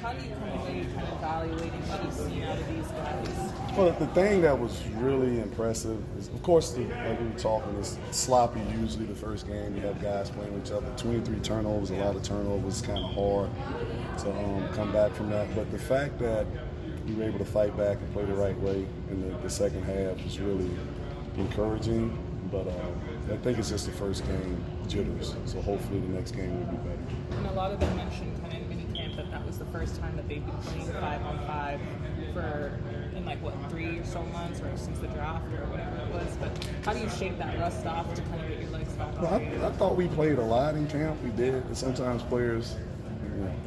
how do you come away kind of evaluating what you've seen out of these guys? Well, the thing that was really impressive is, of course, like we were talking, it's sloppy usually the first game. You have guys playing with each other. 23 turnovers, a lot of turnovers, kind of hard to come back from that. But the fact that we were able to fight back and play the right way in the second half was really encouraging. But I think it's just the first game jitters. So hopefully the next game will be better. And a lot of them mentioned kind of in minicamp that was the first time that they'd been playing 5-on-5 in 3 or so months, or since the draft or whatever it was. But how do you shake that rust off to kind of get your legs back on? Well, I thought we played a lot in camp. We did. And sometimes players,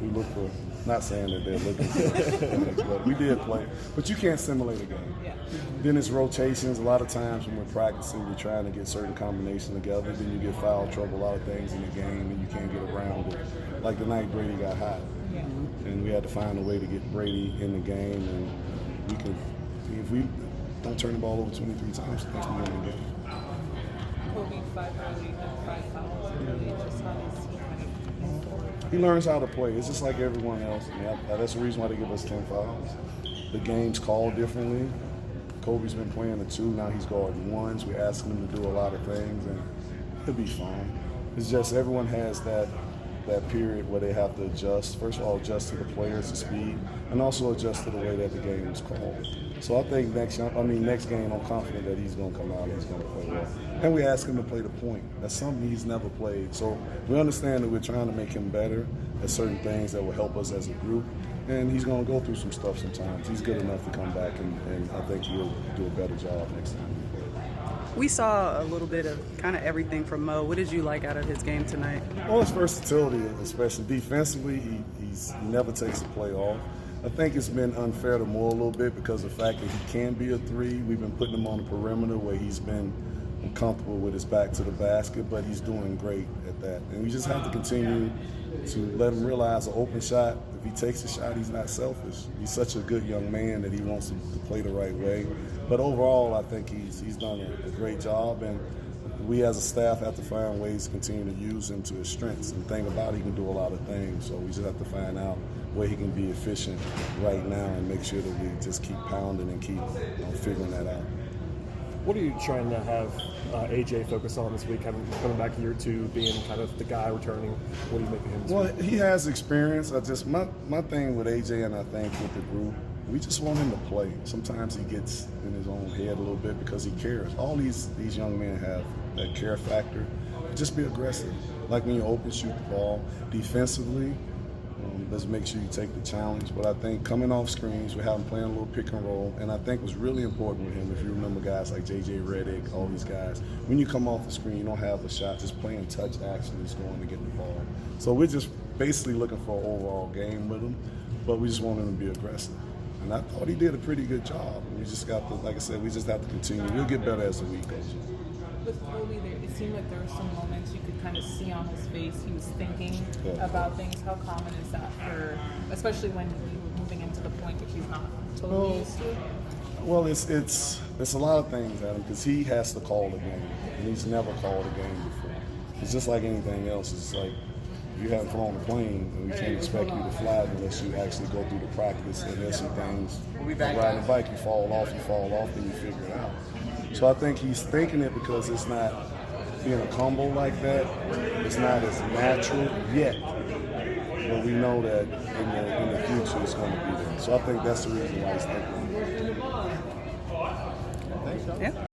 we look for, not saying that they're looking for, but we did play. But you can't simulate a game. Yeah. Then it's rotations. A lot of times when we're practicing, we're trying to get certain combinations together. Then you get foul trouble, a lot of things in the game, and you can't get around it. Like the night Brady got hot. Yeah. And we had to find a way to get Brady in the game, and we can, if we don't turn the ball over 23 times, I think we win the game. Kobe 5 early and 5 fouls early. Just how does he kind of move forward? He learns how to play. It's just like everyone else. That's the reason why they give us 10 fouls. The game's called differently. Kobe's been playing the 2, now he's guarding 1s. We're asking him to do a lot of things, and he'll be fine. It's just everyone has that period where they have to adjust. First of all, adjust to the players' speed, and also adjust to the way that the game is called. So I think next game, I'm confident that he's going to come out and he's going to play well. And we ask him to play the point. That's something he's never played. So we understand that we're trying to make him better at certain things that will help us as a group. And he's going to go through some stuff sometimes. He's good enough to come back, and I think he'll do a better job next time. We saw a little bit of kind of everything from Mo. What did you like out of his game tonight? Well, his versatility, especially defensively, he never takes a play off. I think it's been unfair to Mo a little bit because of the fact that he can be a 3. We've been putting him on the perimeter where he's been comfortable with his back to the basket, but he's doing great at that. And we just have to continue to let him realize an open shot, if he takes a shot, he's not selfish. He's such a good young man that he wants to play the right way. But overall, I think he's done a great job, and we as a staff have to find ways to continue to use him to his strengths. And the thing about it, he can do a lot of things, so we just have to find out where he can be efficient right now and make sure that we just keep pounding and keep figuring that out. What are you trying to have AJ focus on this week, coming back year 2, being kind of the guy returning? What do you make of him this week? He has experience. My thing with AJ, and I think with the group, we just want him to play. Sometimes he gets in his own head a little bit because he cares. All these young men have that care factor. Just be aggressive. Like when you open shoot the ball defensively, let's make sure you take the challenge. But I think coming off screens, we have him playing a little pick and roll. And I think what's really important with him, if you remember guys like J.J. Redick, all these guys, when you come off the screen, you don't have a shot, just playing touch action is going to get the ball. So we're just basically looking for an overall game with him, but we just want him to be aggressive. And I thought he did a pretty good job. We just got to, like I said, we just have to continue. We'll get better as the week goes on. With Kobe, it seemed like there were some moments you could kind of see on his face he was thinking about things. How common is that especially when you're moving into the point which he's not totally used to? Well, it's a lot of things, Adam, because he has to call the game, and he's never called a game before. It's just like anything else. It's like you haven't flown a plane, and we can't expect you to fly unless you actually go through the practice. And there's some things, like riding a bike, you fall off, then you figure it out. So I think he's thinking it because it's not being a combo like that. It's not as natural yet, but we know that in the future it's going to be there. So I think that's the reason why he's thinking it. Yeah.